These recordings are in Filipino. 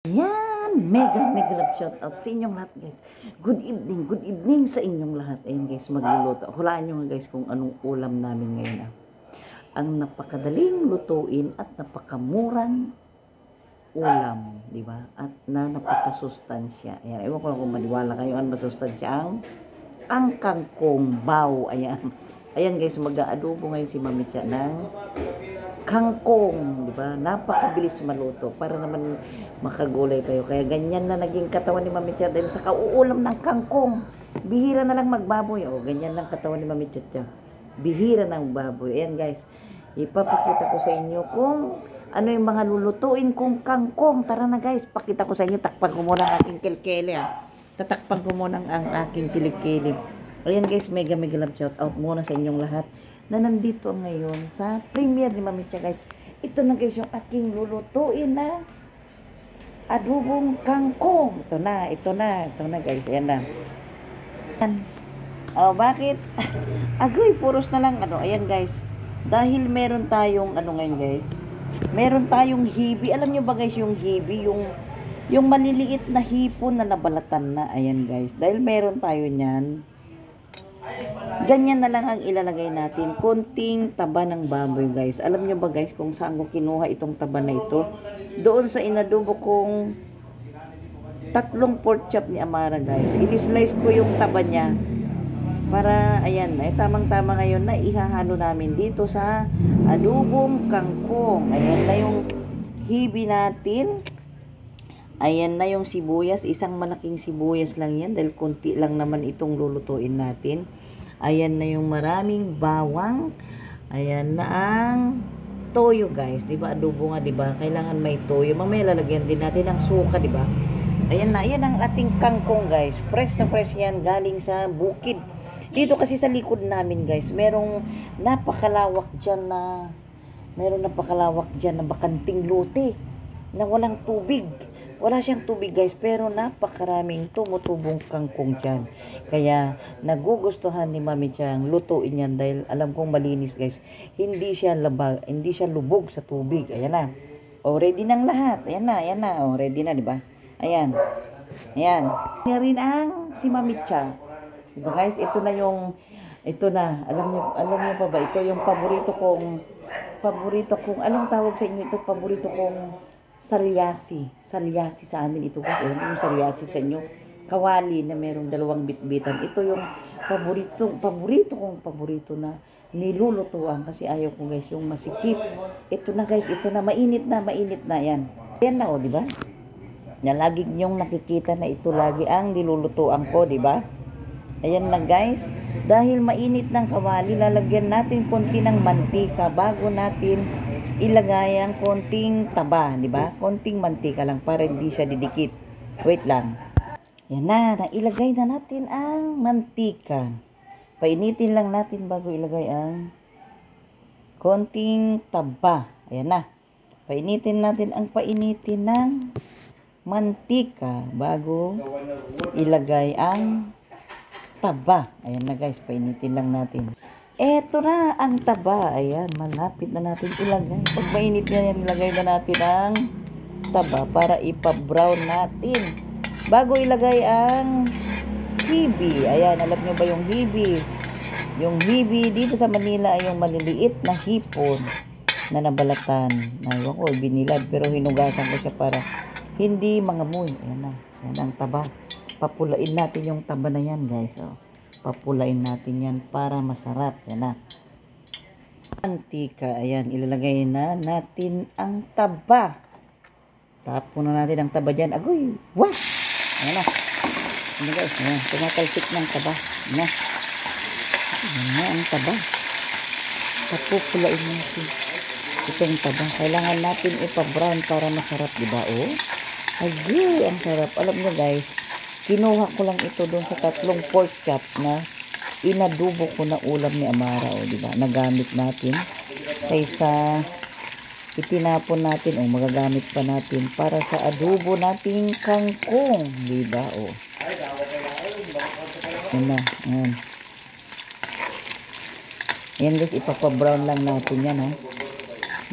Yan, mega love shout out sa inyong lahat guys. Good evening sa inyong lahat. Ayun guys, magluluto. Hulaan nyo nga guys kung anong ulam namin ngayon. Ang napakadaling lutuin at napakamurang ulam, di ba? At na napakasustansya. Ayan, ewan ko lang kung maniwala kayo ang masustansya ang kangkong bao. Ayan guys, mag-aadobo ngayon si Mami Cha ng kangkong, di ba? Napakabilis maluto para naman makagulay tayo. Kaya ganyan na naging katawan ni Mami Cha dahil sa kauulam ng kangkong. Bihira na lang magbaboy. O, ganyan lang katawan ni Mami Cha. Bihira ng baboy. Ayan guys, ipapakita ko sa inyo kung ano yung mga lulutuin kong kangkong. Tara na guys, pakita ko sa inyo. Takpan ko muna ang aking kilikili. Tatakpan ko muna ang aking kilikili. Ayan guys, mega love shout out muna sa inyong lahat na nandito ngayon sa premiere ni Mami Cha guys. Ito na guys yung aking lulutuin na adobong kangkong. Ito na guys. Ayan na. Oh, bakit? Agoy, puros na lang ayan guys. Dahil meron tayong ngayon guys. Meron tayong hibi. Alam nyo ba guys yung hibi, yung maliliit na hipon na nabalatan na. Ayan guys. Dahil meron tayo niyan. Ganyan na lang ang ilalagay natin. Konting taba ng baboy guys. Alam nyo ba guys kung saan ko kinuha itong taba na ito? Doon sa inadobo kong 3 pork chop ni Amara guys. I-slice ko yung taba niya. Para ayan, tamang-tama ngayon na ihahalo namin dito sa adobong kangkong. Ayan na yung hibi natin. Ayan na yung sibuyas. Isang malaking sibuyas lang yan. Dahil konti lang naman itong lulutuin natin. Ayan na yung maraming bawang. Ayan na ang toyo guys. Diba? Adobo nga diba? Kailangan may toyo. Mamaya lalagyan din natin ng suka diba? Ayan na. Ayan ang ating kangkong guys. Fresh na fresh yan. Galing sa bukid. Dito kasi sa likod namin guys. Merong napakalawak dyan na bakanting lote. Na walang tubig. Wala siyang tubig guys, pero napakaraming tumutubong kangkong dyan. Kaya nagugustuhan ni Mami Cha ang lutuin yan dahil alam kong malinis guys. Hindi siya lubog sa tubig. Ayan na. O, ready nang lahat. Ayan na. O, ready na, di ba? Ayan. Ayan. Yan rin ang si Mami Cha. Diba guys, ito na. Alam niyo pa ba? Ito yung paborito kong, anong tawag sa inyo ito? Paborito kong salyasi sa amin ito guys. Yung salyasi sa inyo, kawali na merong 2 bitbitan. Ito yung paborito na nilulutuan kasi ayaw ko guys yung masikip. Ito na guys, mainit na yan. Yan na di ba? Na lagi nyong nakikita na ito lagi ang nilulutuan ko, di ba? Ayan na guys, dahil mainit ng kawali, lalagyan natin konti ng mantika bago natin ilagay ang konting taba, di ba? Konting mantika lang para hindi siya didikit. Wait lang. Yan na, ilagay na natin ang mantika. Painitin lang natin bago ilagay ang konting taba. Ayan na. Painitin natin ang ng mantika bago ilagay ang taba. Ayan na guys, painitin lang natin. Eto na ang taba. Ayan, malapit na natin ilagay. Pag mainit na yan, ilagay na natin ang taba para ipa-brown natin. Bago ilagay ang hibi. Ayan, alam nyo ba yung hibi? Yung hibi dito sa Manila ay yung maliliit na hipon na nabalatan. Ewan ko, binilad pero hinugasan ko siya para hindi mangamoy. Ayan na, ayan ang taba. Papulain natin yung taba na yan guys. Papulain natin yan para masarap. Yan na. Mantika. Ayan. Ilalagay na natin ang taba. Tapon na natin ang taba dyan. Agoy. Wah! Ayan na. Ayan guys. Ayan. Tumatalsik ng taba. Ayan na. Ayan na ang taba. Papupulain natin itong taba. Kailangan natin ipa-brown para masarap. Diba? Oh? Agoy. Ang sarap. Alam nyo guys. Kinuha ko lang ito doon sa 3 pork chop na inadubo ko na ulam ni Amara. O, diba? Nagamit natin. Kaysa itinapon natin. O, magagamit pa natin para sa adobo nating kangkong. Diba? O. Yan na. Yan. Yan guys, ipapa-brown lang natin yan ha.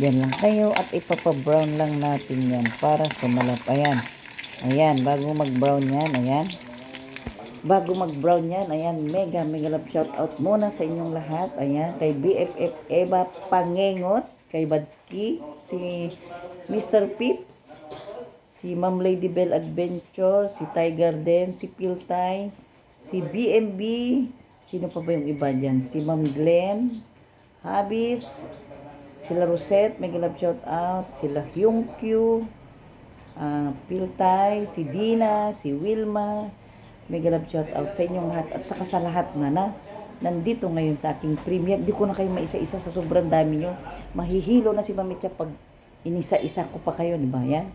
Yan lang kayo at ipapa-brown lang natin yan para sumalap. Ayan. Ayan, bago mag-brown yan, ayan. Bago mag-brown yan, ayan, mega love shout out muna sa inyong lahat. Ayan, kay BFF Eva Pangengot, kay Badsky, si Mr. Pips, si Ma'am Lady Bell Adventure, si Tiger Den, si Piltay, si BMB, sino pa ba yung iba dyan? Si Ma'am Glenn, Habis, sila Rosette, mega love shout out, sila Hyungkyu, Piltay, si Dina, si Wilma, mega love shout out sa inyong lahat at saka sa lahat na nandito ngayon sa aking premiere. Di ko na kayo maisa-isa sa sobrang dami nyo. Mahihilo na si Mamitya pag inisa-isa ko pa kayo, di ba? Yan.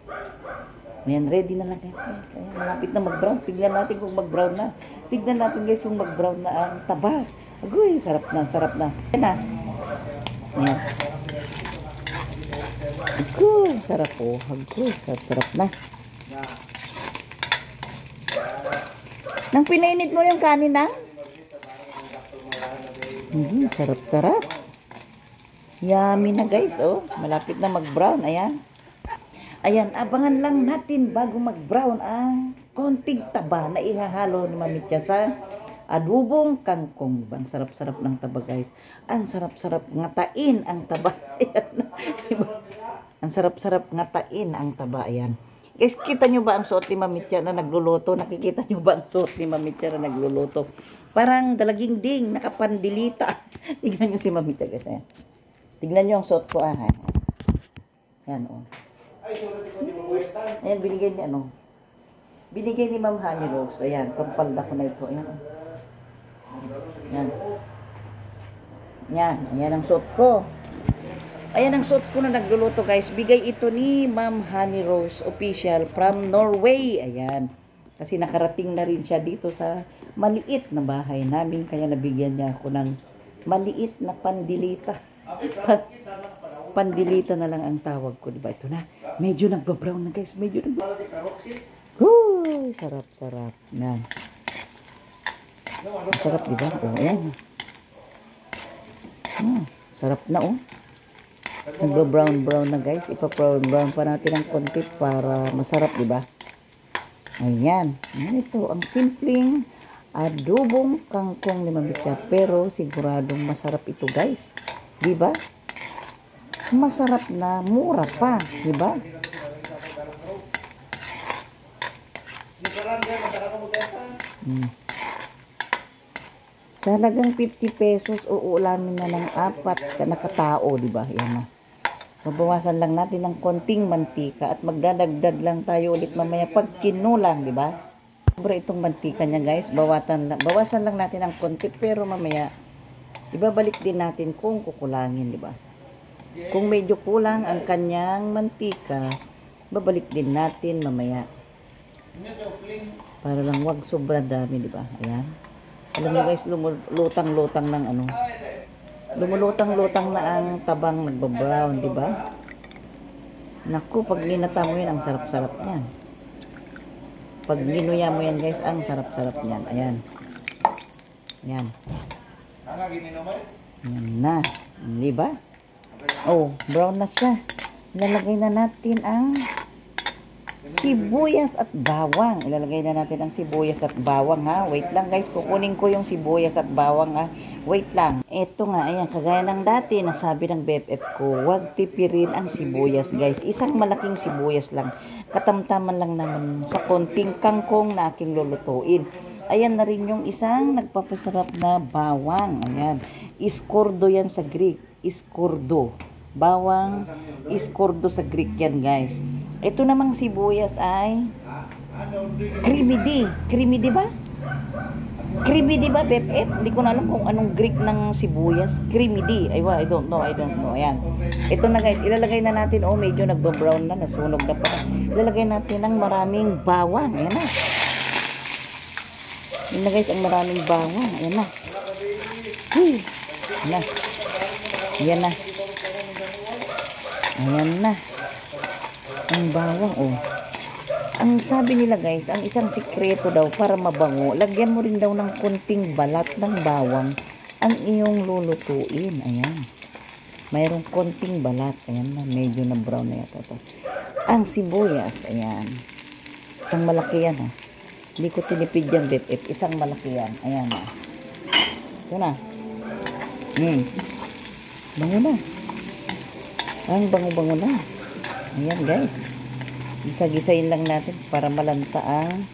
Ayan, ready na lang. Ayan, malapit na mag-brown. Tignan natin kung mag-brown na. Tignan natin guys kung mag-brown na ang taba. Agoy, sarap na, sarap na. Ayan na. Ayan. Agoy, sarap po. Agoy, sarap na. Nang pinainit mo yung kanin na? Sarap-sarap. Yummy na guys, oh. Malapit na mag-brown, ayan. Ayan, abangan lang natin bago mag-brown ang konting taba na ihahalo ni Mamitya sa adobong kangkong. Ang sarap-sarap ng taba guys. Ang sarap-sarap ngatain ang taba. Ayan. Ang sarap-sarap ngatain ang taba, ayan. Guys, kita nyo ba ang suot ni Mamitya na nagluluto? Nakikita nyo ba ang suot ni Mamitya na nagluluto? Parang dalaging ding, nakapandilita. Tignan nyo si Mamitya guys. Ayan. Tignan nyo ang suot ko. Ayan, oh. Ayan, binigay ni ano. Binigay ni Ma'am Honey Rose. Ayan, kampalda ko na ito. Ayan. Ayan. Ayan, ayan ang suot ko. Ayan ang suot ko na nagluluto guys. Bigay ito ni Ma'am Honey Rose Official from Norway. Ayan. Kasi nakarating na rin siya dito sa maliit na bahay namin. Kaya nabigyan niya ako ng maliit na pandilita. Pandilita na lang ang tawag ko. Diba? Ito na. Medyo nagba-brown na guys. Medyo nagba-brown. Uy, sarap-sarap. Yan. Sarap diba? O, ayan. Sarap na oh. Nagba-brown na guys. Ipa-brown pa natin ang konti para masarap, di ba? Ayan. Ito ang simpleng adobong kangkong ni Mamitya. Pero siguradong masarap ito guys. Di ba? Masarap na, mura pa, di ba? Talagang 50 pesos uulamin na ng 4 na katao, di ba? Yan na. Mabawasan lang natin ng konting mantika at magdadagdag lang tayo ulit mamaya pag kinulang, di ba? Sobra itong mantika niya, guys. Bawasan lang natin ng konti pero mamaya ibabalik din natin kung kukulangin, di ba? Kung medyo kulang ang kanyang mantika, babalik din natin mamaya. Para lang wag sobra dami, di ba? Ayan. Alam niyo guys, lumulutang-lutang ng ano. Lumulutang-lutang na ang tabang nagba-brown, di ba? Naku, pag ginata mo yan, ang sarap-sarap niyan. Pag ginuya mo yan guys, ang sarap-sarap niyan. Ayan. Ayan. Ayan na. Di ba? Oh, brown na siya. Ilalagay na natin ang sibuyas at bawang. Ilalagay na natin ang sibuyas at bawang ha. Wait lang guys, kukunin ko yung sibuyas at bawang ha. Wait lang. Ito nga, ayan, kagaya ng dati nasabi ng BFF ko, huwag tipirin ang sibuyas guys. Isang malaking sibuyas lang. Katamtaman lang naman sa konting kangkong na aking lulutuin. Ayan na rin yung isang nagpapasarap na bawang. Ayan. Iskordo yan sa Greek. Iskordo. Bawang iskordo sa Greek yan guys. Ito namang sibuyas ay creamy D. Creamy D ba? Creamy D ba, BFF? Hindi ko na alam kung anong Greek ng sibuyas. Creamy D. I don't know. Ayan. Ito na guys. Ilalagay na natin. Oh, medyo nagba-brown na. Nasunog na pa. Ilalagay natin ng maraming bawang. Ayan na. Ayan na guys, ang maraming bawang. Ayan na. Ayan na. Ayan na. Ayan na. Ang bawang, oh. Ang sabi nila guys, ang isang sikreto daw para mabango, lagyan mo rin daw ng konting balat ng bawang ang iyong lulutuin. Ayan. Mayroong konting balat. Ayan na, medyo na brown na yata ito. Ang sibuyas, ayan. Isang malaki yan, ha. Hindi ko tinipid yan, bet. Isang malaki yan. Ayan, ha. Ito na. Bango na. Ang bango-bango na. Ayan, guys. Gisa-gisayin lang natin para malansa ang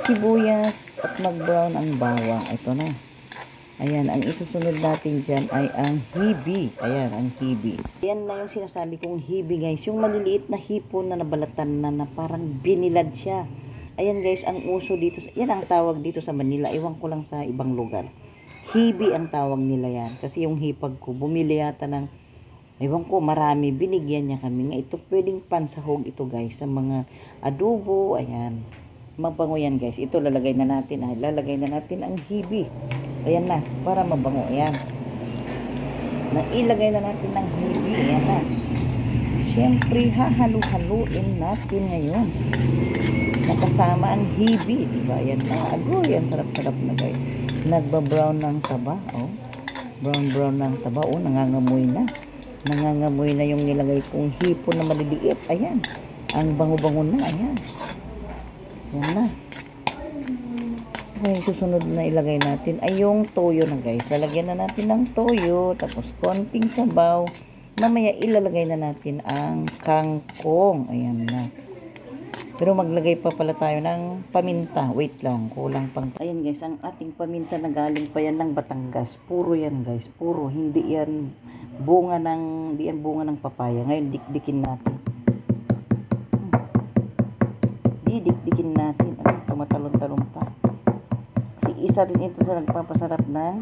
sibuyas at mag-brown ang bawang. Ito na. Ayan, ang isusunod natin dyan ay ang hibi. Ayan, ang hibi. Ayan na yung sinasabi kong hibi, guys. Yung maliliit na hipon na nabalatan na parang binilad siya. Ayan, guys, ang uso dito. Yan ang tawag dito sa Manila. Iwan ko lang sa ibang lugar. Hibi ang tawag nila yan. Kasi yung hipag ko, bumili yata ng, ewan ko, marami. Binigyan niya kami. Nga ito, pwedeng pansahog ito, guys. Sa mga adobo. Ayan. Mabango yan, guys. Ito lalagay na natin. Lalagay na natin ang hibi. Ayan na, para mabango. Ayan. Nailagay na natin ng hibi. Ayan na. Siyempre, hahalu-haluin natin ngayon. Nakasama ang hibi. Diba? Ayan na. Agoy, ang sarap-sarap na, guys. Nagba-brown ng taba. Oh. Brown-brown ng taba. Oh, nangangamoy na. Nangangamoy na yung nilagay kong hipon na maliliit. Ayan. Ang bango-bango na. Ayan. Ayan na. Yung susunod na ilagay natin ay yung toyo na, guys. Lalagyan na natin ng toyo, tapos konting sabaw. Mamaya ilalagay na natin ang kangkong. Ayan na. Pero maglagay pa pala tayo ng paminta. Wait lang, kulang pang. Ayan, guys, ang ating paminta na galing pa yan ng Batangas. Puro yan, guys. Puro, hindi yan bunga ng papaya. Ngayon dikdikin natin. Dikdikin natin. Ano, tumatalon-talon pa. Isa rin ito sa nagpapasarap ng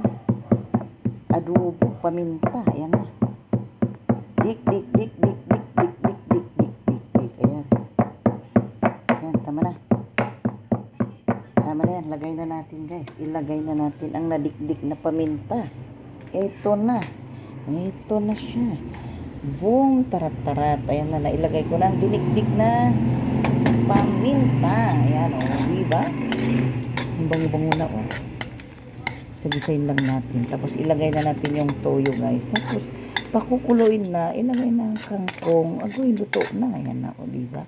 adobo, paminta. Ayan na. Dik. Ayan. Ayan, tama na. Tama na yan. Lagay na natin, guys. Ilagay na natin ang nadikdik na paminta. Ito na. Ito na siya. Boom, tarat-tarat. Ayan na, nailagay ko na ang dinikdik na paminta. Ayan, o. Diba? Ang bango-bango na, oh. Sabisayin lang natin. Tapos ilagay na natin yung toyo, guys. Tapos pakukuloyin na. Ilagay na ang kangkong. Agoy, luto na. Ayan na, oh, diba?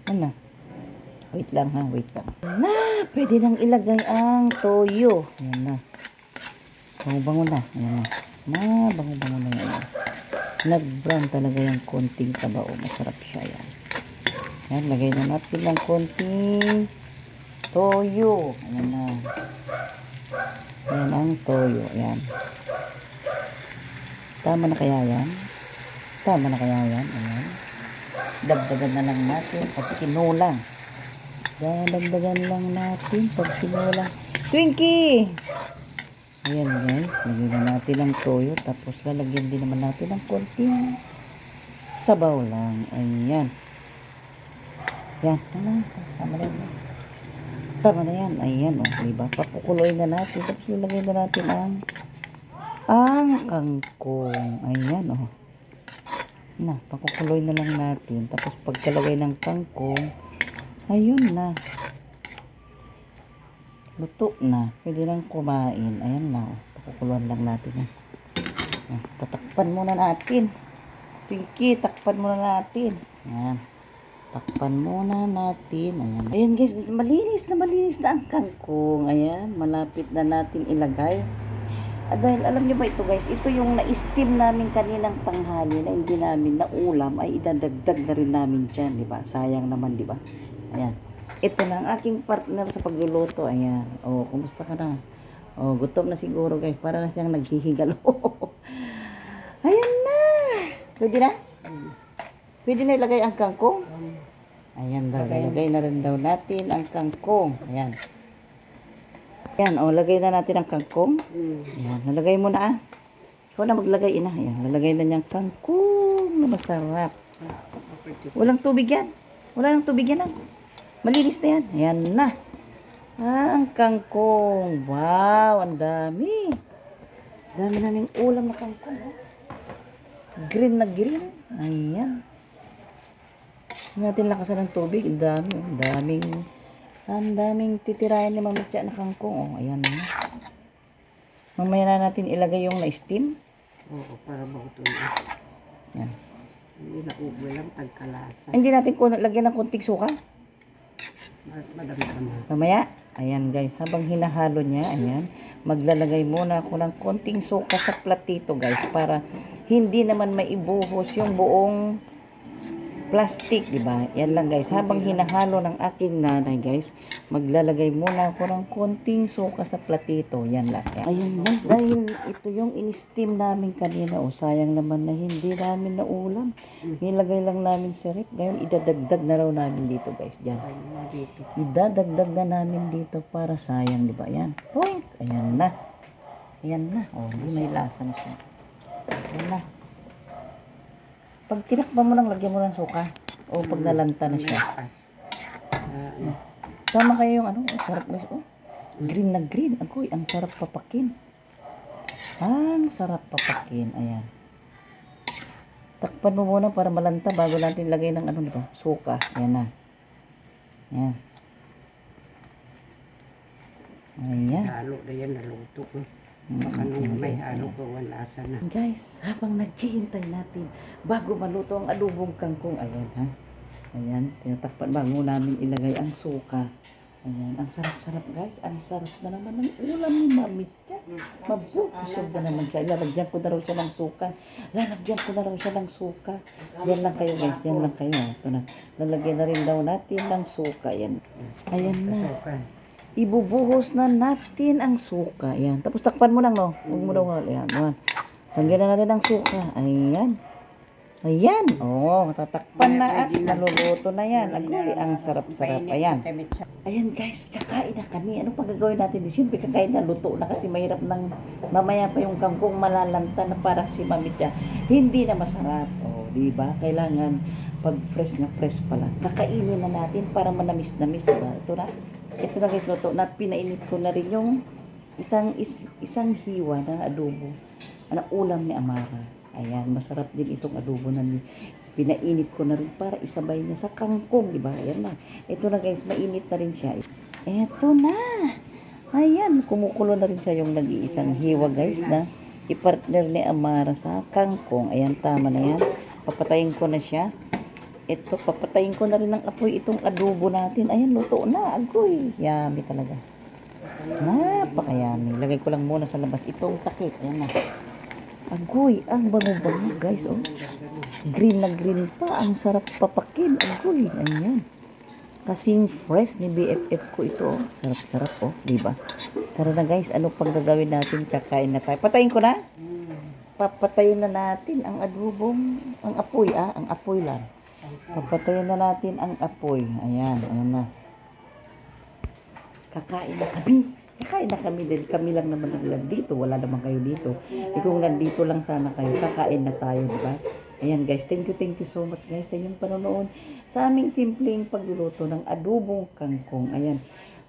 Ano? Wait lang, ha. Wait lang. Na, pwede nang ilagay ang toyo. Ayan na. Bango-bango na. Ayan na. Bango-bango na yan. Nag-brown talaga yung konting taba, oh. Masarap siya, yan. Ayan, lagay na natin ng konting toyo. Ayan na. Ayan ang toyo. Ayan. Tama na kaya yan? Tama na kaya yan? Ayan. Dagdagan na lang natin pag kinulang. Dagdagan lang natin pag kinulang. Twinkie! Ayan, guys. Lagyan na natin ang toyo. Tapos lalagyan din naman natin ng konting sabaw lang. Ayan. Yan. Tama na yan. Tama na yan. Ayan, o. Diba? Papukuloy na natin. Tapos ilagay na natin ang kangkong. Ayan, o. Na, pakukuloy na lang natin. Tapos pagkalagay ng kangkong, ayun na. Luto na. Pwede lang kumain. Ayan na, o. Pakukuluan lang natin. Tatakpan muna natin. Pinky, takpan muna natin. Ayan. Takpan muna natin. Ayan. Ayan, guys, malinis na ang kangkong. Ayan, malapit na natin ilagay. At dahil alam niyo ba ito, guys, ito yung na-steam namin kaninang tanghali na hindi namin naulam, ay idadagdag na rin namin dyan, di ba? Sayang naman, di ba? Ayan. Ito na ang aking partner sa pagluluto. Ayan. Oh, kumusta ka na? Oh, gutom na siguro, guys. Para na siyang naghihigalo. Ayan na. Pwede na? Pwede na ilagay ang kangkong? Ayan daw. Lagay na rin daw natin ang kangkong. Ayan. Ayan. O, lagay na natin ang kangkong. Ayan. Nalagay mo na, ah. Ikaw na maglagay, ina. Ayan. Nalagay na niyang kangkong na masarap. Walang tubig yan. Wala nang tubig yan, ah. Malinis na yan. Ayan na. Ah, ang kangkong. Wow, ang dami. Dami naming ulam na kangkong, oh. Green na green. Ayan. Hindi natin lakasan ng tubig. Ang dami. Ang daming titirayan ni Mamitya na kangkong. Oh, ayan na. Mamaya na natin ilagay yung na-steam. Oo, para maguto na. Yan. Hindi na ubo lang, tagkalasa. Hindi natin lagyan ng konting suka. Madam-dama. Mamaya, ayan guys, habang hinahalo niya, ayan, maglalagay muna ako ng konting suka sa platito guys, para hindi naman maibuhos yung buong plastic, di ba? Yan lang guys, habang hinahalo ng aking nanay guys, maglalagay muna ako ng konting suka sa platito. Yan lang. Yan. Ayun guys, dahil ito yung in-steam namin kanina, oh, sayang naman na hindi namin naulam. Nilagay lang namin sa rep. Ngayon, idadagdag na raw namin dito guys. Yan. Idadagdag na namin dito para sayang, di ba? Yan. Point. Ayan na. Ayan na. Oh, hindi may lasa na siya. Ayan na. Pag tinakpan mo lang, lagyan mo ng suka. O pag nalanta na siya. Tama kayo yung ano, ang sarap guys. Oh, green na green. Agoy, ang sarap papakin. Ang sarap papakin. Ayan. Takpan mo muna para malanta bago natin lagay ng ano nito, suka. Ayan na. Ayan. Ayan. Halo na yan, naluto ko. Baka nung may halo ko, wala asa na. Guys, habang naghihintay natin bago maluto ang adobong kangkong, ayan ha. Ayan, tinatakpan bago namin ilagay ang suka. Ayan, ang sarap-sarap guys. Ang sarap na naman ng ulam ni Mami siya. Mabusog na naman siya. Lalagyan ko na raw siya ng suka. Lalagyan ko na raw siya ng suka. Yan lang kayo guys, yan lang kayo. Ito na. Lalagyan na rin daw natin ng suka. Ayan. Ayan na. Ibubuhos na natin ang suka. Ayan. Tapos takpan mo lang, no? Huwag mo daw. Ayan. Lagyan na natin ang suka. Ayan. Ayan. Oh, tatakpan na at maluluto na yan. Agoy, ang sarap-sarap. Ayan. Ayan guys, kakain na kami. Ano pa gagawin natin? Siyempre kakain na, luto na kasi mahirap ng mamaya pa yung kangkong malalanta na para si Mami siya. Hindi na masarap. Oh, di ba? Kailangan pag fresh na fresh pala. Kakainin na natin para manamis-namis, diba? Ito na. Ito na guys, luto na. Pinainit ko na rin yung isang hiwa na adobo. Ang ulam ni Amara. Ayan, masarap din itong adobo na pinainit ko na rin para isabay niya sa kangkong, di ba? Ayan na. Ito na guys, mainit na rin siya. Ito na. Ayan, kumukulo na rin siya yung nag-iisang hiwa guys na ipartner ni Amara sa kangkong. Ayan, tama na yan. Papatayin ko na siya. Ito, papatayin ko na rin ng apoy itong adobo natin. Ayan, luto na. Agoy. Yummy talaga. Napakayami. Lagay ko lang muna sa labas itong takip. Ayan na. Agoy, ang bango-bango guys, oh. Green na green pa, ang sarap papakin. Agoy, ayan. Kasing fresh ni BFF ko ito, oh. Sarap-sarap, oh, di ba? Tara na guys, ano pang gagawin natin? Kakain na tayo. Patayin ko na. Papatayin na natin ang adobong, ang apoy, ang apoy lang. Papatayin na natin ang apoy. Ayan, ayan na. Kakain na kami. Kakain na kami din. Kami lang naman ang dito. Wala naman kayo dito. Kung nandito lang sana kayo, kakain na tayo, diba? Ayan guys, thank you so much guys sa inyong panonood sa aming simpleng pagluluto ng adobong kangkong. Ayan,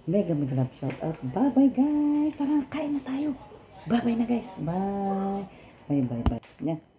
mega love shout out. Bye bye guys. Tara, kain na tayo. Bye bye na guys. Bye. Bye bye bye. Yan.